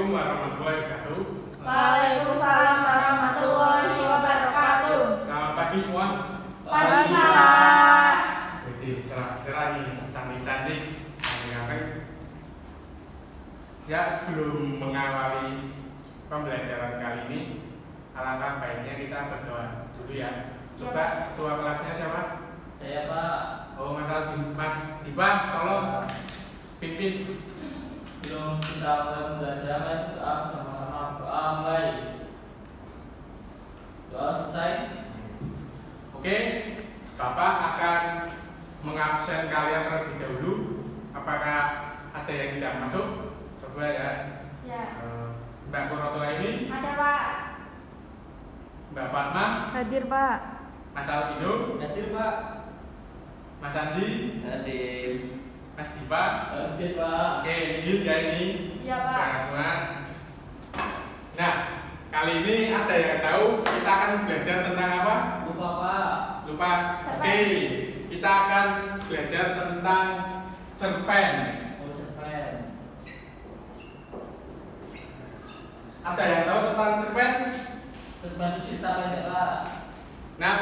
Assalamualaikum warahmatullahi wabarakatuh. Waalaikumsalam warahmatullahi wabarakatuh. Selamat pagi semua. Pagi Pak. Jadi cerah-cerah nih, cantik-cantik, ganteng. Ya, sebelum mengawali pembelajaran kali ini, alangkah baiknya kita berdoa dulu ya. Coba ketua kelasnya siapa? Saya Pak. Oh, Mas Dipa, tolong pimpin. Sebelum kita mulai belajar, doa bersama-sama, doa mulai. Doa selesai. Oke, Bapak akan mengabsen kalian terlebih dahulu. Apakah ada yang tidak masuk? Coba ya. Ya. Mbak Kurotola ini, Ada Pak. Mbak Fatma, Hadir Pak. Mas Aldino, Hadir Pak. Mas Andi, Hadir. Mas Dipa. Hadir Pak. Oke, ini ya ini. Iya Pak. Jangan semua. Nah, kali ini ada yang tahu kita akan belajar tentang apa? Lupa Pak. Lupa. Oke, kita akan belajar tentang cerpen. Oh cerpen. Ada yang tahu tentang cerpen? Cerpen itu cerita pendek Pak. Nah,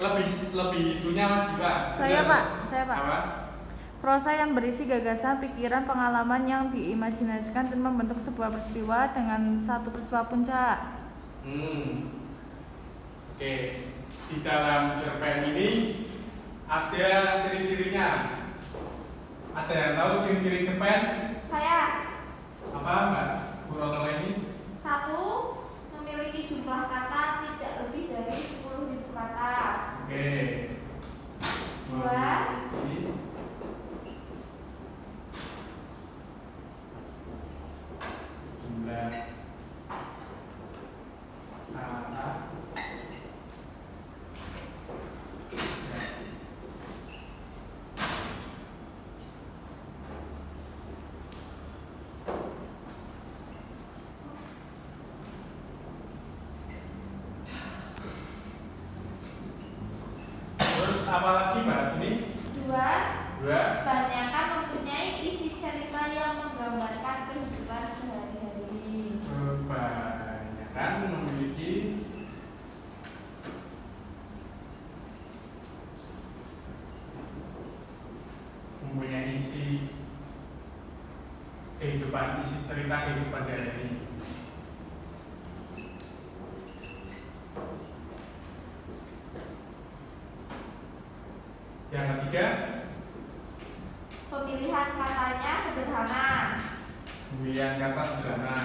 lebih itunya Mas Dipa. Saya Pak. Apa? Prosa yang berisi gagasan, pikiran, pengalaman yang diimajinasikan dan membentuk sebuah peristiwa dengan satu peristiwa puncak. Oke, di dalam cerpen ini ada ciri-cirinya. Ada yang tahu ciri-ciri cerpen? Saya. Apa Mbak Kurotola ini? 1. Memiliki jumlah kata tidak lebih dari 10.000 kata. Oke. 2. Ini jumlah kata. Terus apa lagi Mbak ini? 2. Dua. Kebanyakan mempunyai isi cerita yang menggambarkan kehidupan sehari-hari. Kebanyakan memiliki isi kehidupan, isi cerita kehidupan sehari-hari. Yang ketiga, Pemilihan katanya sederhana. pemilihan kata sederhana.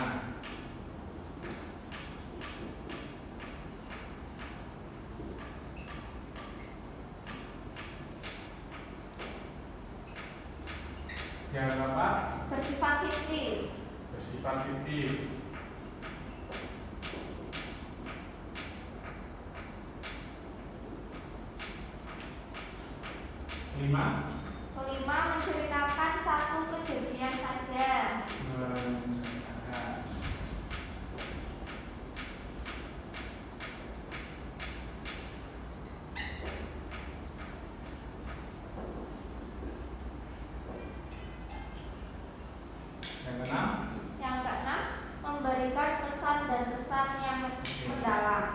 Yang keempat, Bersifat fiktif. bersifat fiktif. Kelima, Menceritakan satu kejadian saja. menceritakan yang keenam, Yang keenam, memberikan pesan dan kesan yang mendalam.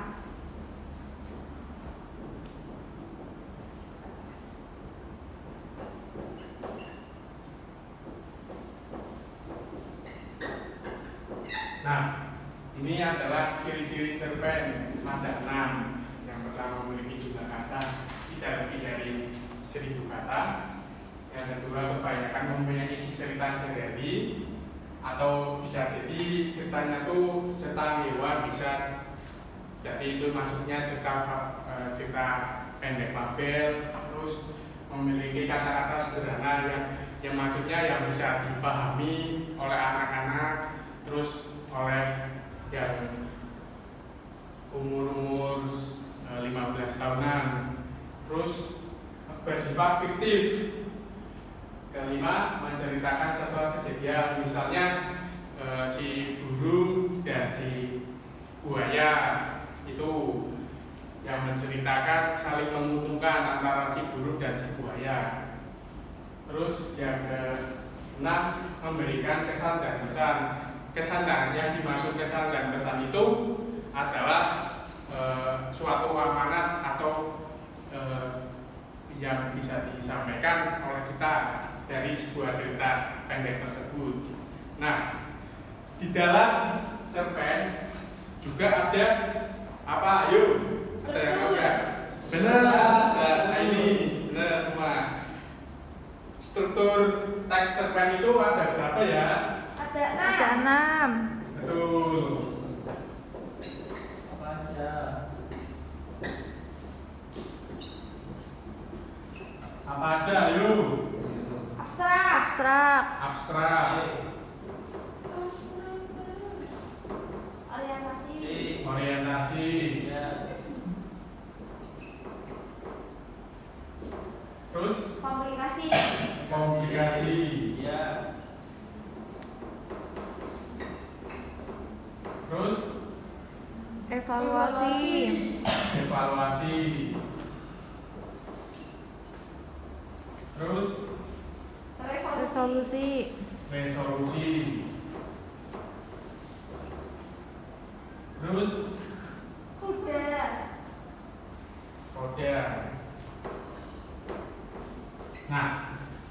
Nah, ini adalah ciri-ciri cerpen nada 6. Yang pertama memiliki jumlah kata tidak lebih dari 1000 kata. Yang kedua kebanyakan mempunyai isi cerita sehari-hari, atau bisa jadi ceritanya tuh cerita hewan, bisa jadi itu maksudnya cerita pendek fabel. Terus memiliki kata-kata sederhana yang maksudnya yang bisa dipahami oleh anak-anak, terus oleh yang umur 15 tahunan. Terus bersifat fiktif. Kelima, menceritakan suatu kejadian, misalnya si burung dan si buaya itu yang menceritakan saling menguntungkan antara si burung dan si buaya. Terus yang keenam, memberikan kesan dan pesan. kesan dan yang dimaksud kesan dan pesan itu adalah suatu amanat atau yang bisa disampaikan oleh kita dari sebuah cerita pendek tersebut. Nah, di dalam cerpen juga ada apa? Ayo, ada yang tahu ya? Benar, nah ini benar semua. Struktur teks cerpen itu ada berapa ya? Ada Ada 6. Betul. Apa aja? Apa aja? Ayo. abstrak, Abstrak, Abstrak, orientasi, orientasi, Ya. terus komunikasi, komunikasi, Ya. terus evaluasi, evaluasi, terus resolusi, resolusi, terus kuda, kode. Nah,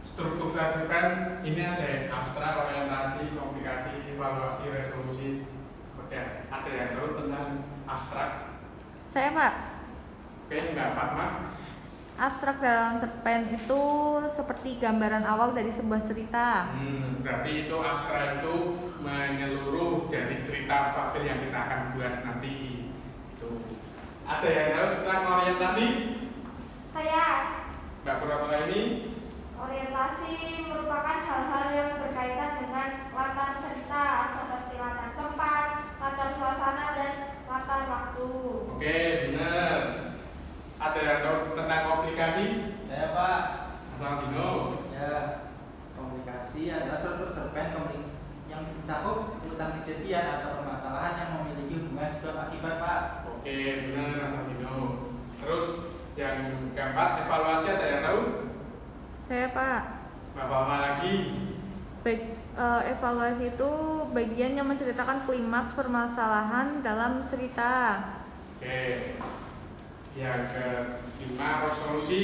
struktur cerpen ini ada abstrak, orientasi, komunikasi, evaluasi, resolusi, kode. Ada yang tahu tentang abstrak? Saya Pak. Oke, enggak Fatma? Abstrak dalam cerpen itu seperti gambaran awal dari sebuah cerita. Berarti itu abstrak itu menyeluruh dari cerita fakir yang kita akan buat nanti. Itu. Ada yang tahu tentang orientasi? saya. Mbak Purwatola ini? Orientasi merupakan hal-hal yang berkaitan dengan latar cerita seperti latar tempat, latar suasana, dan latar waktu. Oke, benar. Ada yang tahu tentang komunikasi? Saya Pak. Asal Dino. Ya. Komunikasi adalah struktur cerpen yang mencakup urutan kejadian atau permasalahan yang memiliki hubungan sebab akibat Pak. Oke, benar Asal Dino. Terus yang keempat, evaluasi ada yang tahu? Saya Pak. Bapak apa lagi? Evaluasi itu bagian yang menceritakan klimaks permasalahan dalam cerita. Oke. Yang kelima, resolusi.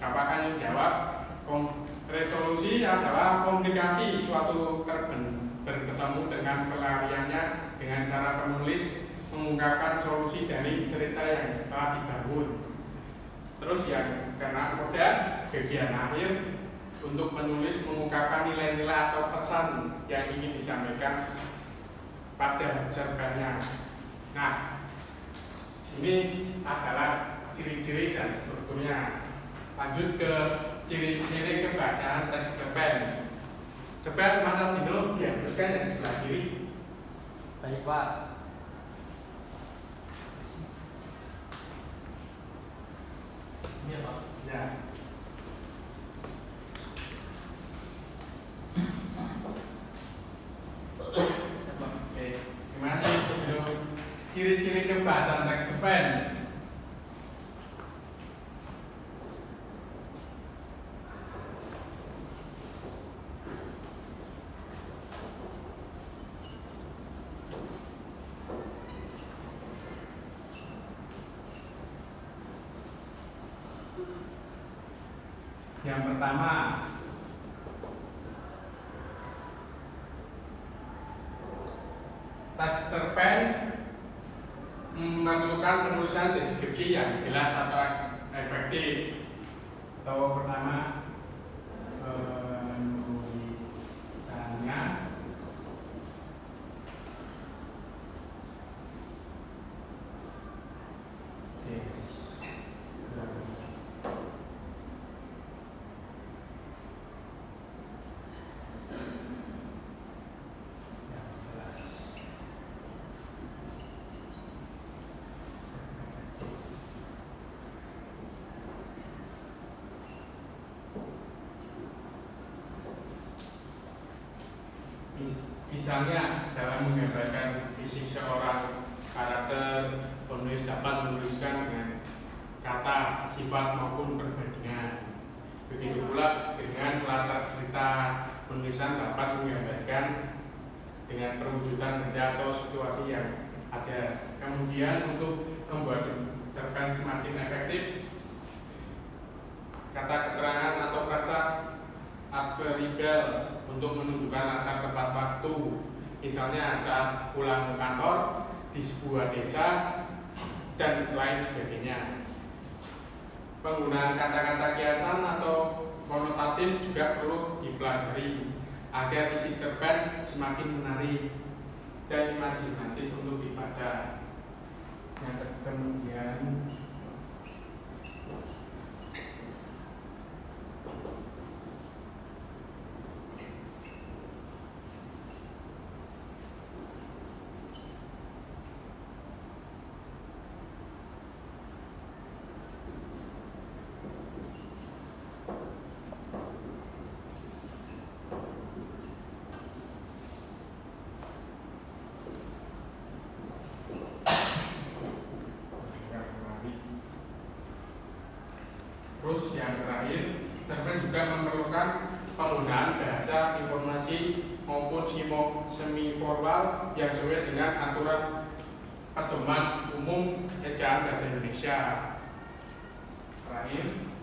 Apakah yang jawab? Resolusi adalah komunikasi suatu bertemu dengan pelariannya dengan cara penulis mengungkapkan solusi dari cerita yang telah dibangun. Terus yang keenam, bagian akhir untuk menulis mengungkapkan nilai-nilai atau pesan yang ingin disampaikan pada cerpennya. Nah, ini adalah ciri-ciri dan strukturnya. Lanjut ke ciri-ciri kebahasaan teks cerpen. Coba Mas Aldino dihapuskan yang sebelah kiri. Baik Pak. Iya Pak. Ya. Oke, gimana sih Aldino? Ciri-ciri kebahasaan teks cerpen. Yang pertama, teks cerpen memerlukan penulisan deskripsi yang jelas atau efektif. Atau pertama, penulisannya misalnya dalam menggambarkan fisik seorang karakter, penulis dapat menuliskan dengan kata, sifat maupun perbandingan. Begitu pula dengan latar cerita, penulisan dapat menggambarkan dengan perwujudan benda atau situasi yang ada. Kemudian untuk membuat cerpen semakin efektif, kata keterangan atau frasa adverbial untuk menunjukkan latar tempat waktu, misalnya saat pulang kantor, di sebuah desa, dan lain sebagainya. Penggunaan kata-kata kiasan atau konotatif juga perlu dipelajari agar isi cerpen semakin menarik dan imajinatif untuk dibaca. Nah, kemudian terus yang terakhir, cerpen juga memerlukan penggunaan bahasa informasi maupun semi formal yang sesuai dengan aturan pedoman umum ejaan bahasa Indonesia. Terakhir,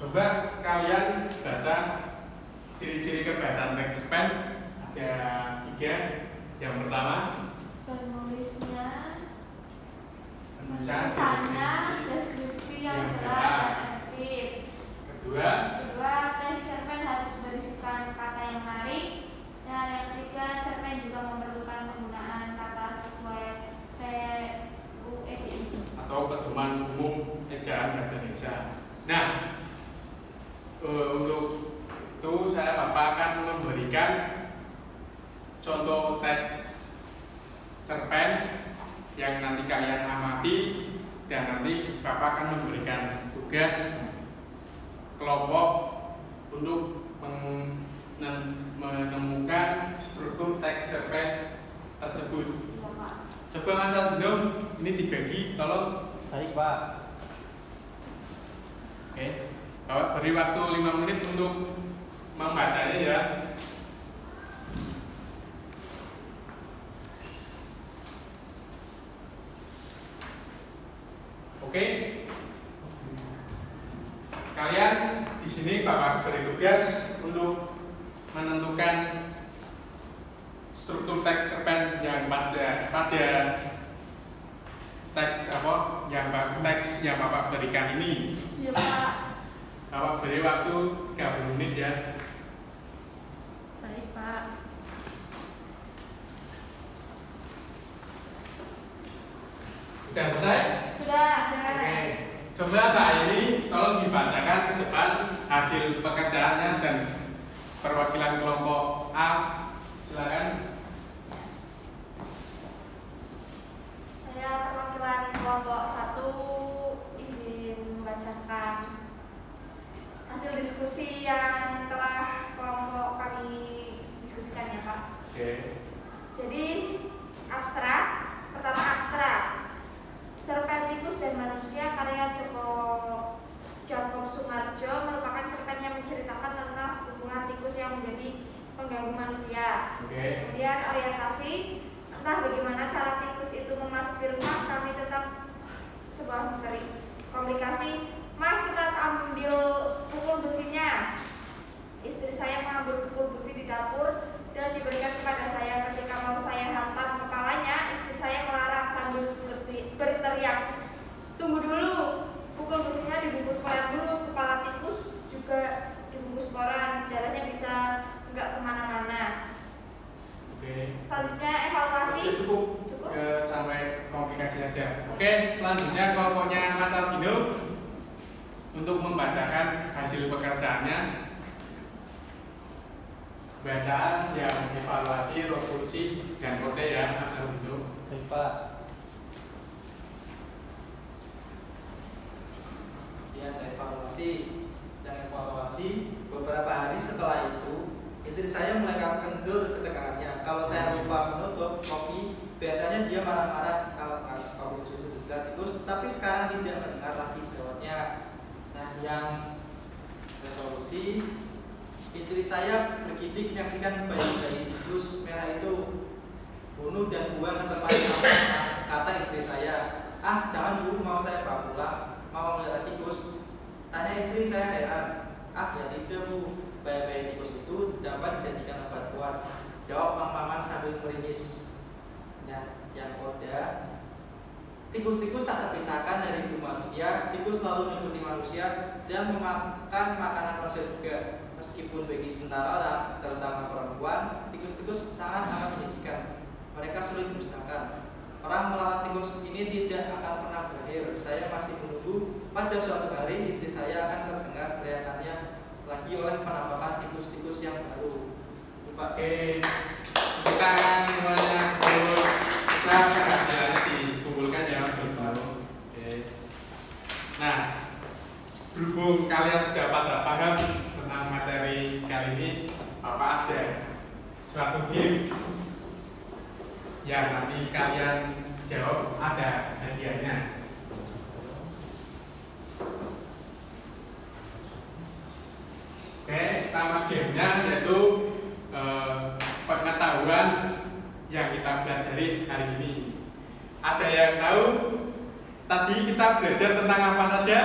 coba kalian baca ciri-ciri kebiasaan teks cerpen. Ada 3. Yang pertama, Penulisnya, penulisan penulisannya deskripsi yang jelas dan efektif. Kedua, Teks cerpen harus berisikan kata yang menarik. Dan yang ketiga, cerpen juga memerlukan penggunaan kata sesuai PUEDI atau pedoman umum ejaan bahasa Indonesia. Nah, untuk itu Bapak akan memberikan contoh teks cerpen yang nanti kalian amati, dan nanti Bapak akan memberikan tugas kelompok untuk menemukan struktur teks cerpen tersebut. Ya, Pak. Coba Mas Aldino, ini dibagi, tolong. Baik, Pak. Oke, Bapak beri waktu 5 menit untuk membacanya ya. Oke. Kalian di sini Bapak beri tugas untuk menentukan struktur teks cerpen yang pada teks teks yang Bapak berikan ini. Iya, Pak. Bapak beri waktu 30 menit ya. Baik, Pak. Sudah selesai? Sudah. Oke. Coba Mbak ini tolong dibacakan ke depan hasil pekerjaannya dan perwakilan kelompok A. Silakan. Saya perwakilan kelompok 1 izin membacakan hasil diskusi yang telah kelompok kami diskusikan ya, Pak. Oke. Jadi abstrak, pertama abstrak. Cerpen Tikus dan Manusia karya Jacob Sumarjo merupakan cerpen yang menceritakan tentang sekumpulan tikus yang menjadi pengganggu manusia. Oke. Kemudian orientasi, entah bagaimana cara tikus itu memasuki rumah kami tentang sebuah misteri. Komplikasi, Mas cepat ambil pukul besinya. Istri saya mengambil pukul besi di dapur dan diberikan kepada saya. Ketika mau saya hantam kepalanya, istri saya melarang sambil berteriak, "Tunggu dulu, pukul besinya dibungkus koran dulu." Kepala tikus juga dibungkus koran, darahnya bisa nggak kemana-mana. Oke. Selanjutnya evaluasi. Cukup. Cukup? Sampai Mas Aldino untuk membacakan hasil pekerjaannya. Bacaan yang evaluasi, resolusi, dan kode ya Mas Aldino. Baik Pak. Ya, evaluasi beberapa hari setelah itu istri saya mulai kendor ketegangannya. Kalau saya lupa menutup kopi, biasanya dia marah-marah kalau kopi susu itu disilat tikus, tapi sekarang tidak mendengar lagi sewotnya. Nah, yang resolusi, istri saya bergidik menyaksikan bayi-bayi tikus merah itu. Bunuh dan buang ke tempat sampah, kata istri saya. Ah, jangan Bu, mau saya bawa pulang, mau melihat tikus. Tanya istri saya heran. Ah, ya tidak Bu, bayi-bayi tikus itu dapat dijadikan obat kuat, jawab Mang Maman sambil meringis. Ya, yang koda, tikus-tikus tak terpisahkan dari hidup manusia. Tikus selalu mengikuti manusia dan memakan makanan manusia juga. Meskipun bagi sementara orang, terutama perempuan, tikus-tikus sangat amat menjijikan. Mereka sulit dimusnahkan. Orang melawan tikus ini tidak akan pernah berakhir. Saya masih menunggu pada suatu hari istri saya akan terdengar teriakannya lagi oleh penampakan tikus-tikus yang baru. Oke, kita semuanya kita hasilnya dikumpulkan ya untuk baru. Oke. Nah, berhubung kalian sudah pada paham tentang materi kali ini, Bapak ada suatu games yang nanti kalian jawab, ada hadiahnya. Oke, nama gamenya yaitu pengetahuan yang kita pelajari hari ini. Ada yang tahu tadi kita belajar tentang apa saja?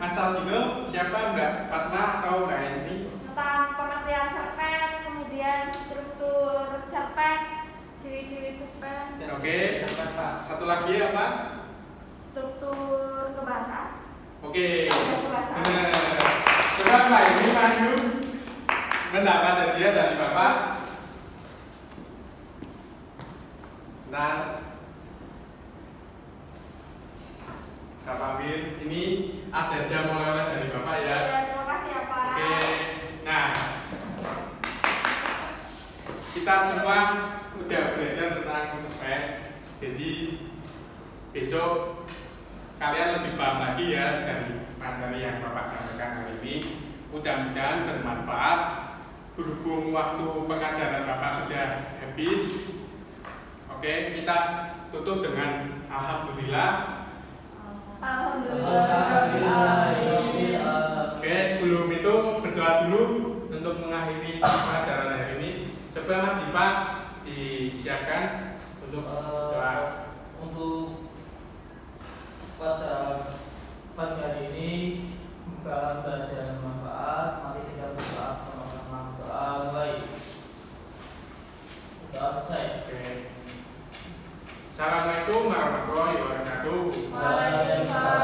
Mas Aldino, siapa? Mbak Fatma atau Mbak Eni? Tentang pengertian cerpen, kemudian struktur cerpen, ciri-ciri cerpen, Oke, satu lagi apa? struktur kebahasaan. Oke, Kebahasaan. benar. Coba Mbak Eni maju mendapat hadiah dari Bapak. Nah, Bapak Bir, ini ada jam oleh-oleh dari Bapak ya. Ya, terima kasih ya Pak. Oke, nah kita semua udah belajar tentang cerpen, jadi besok kalian lebih paham lagi ya dari materi yang Bapak sampaikan hari ini. Mudah-mudahan bermanfaat. Berhubung waktu pengajaran Bapak sudah habis, oke, kita tutup dengan alhamdulillah. Alhamdulillah. Oke, sebelum itu berdoa dulu untuk mengakhiri pelajaran hari ini. Coba Mas Dipa disiapkan untuk doa. Untuk pada pagi hari ini semoga belajar bermanfaat. Mari kita berdoa sama-sama. Doa baik. Doa selesai. Oke. Assalamualaikum warahmatullahi wabarakatuh. Waalaikumsalam.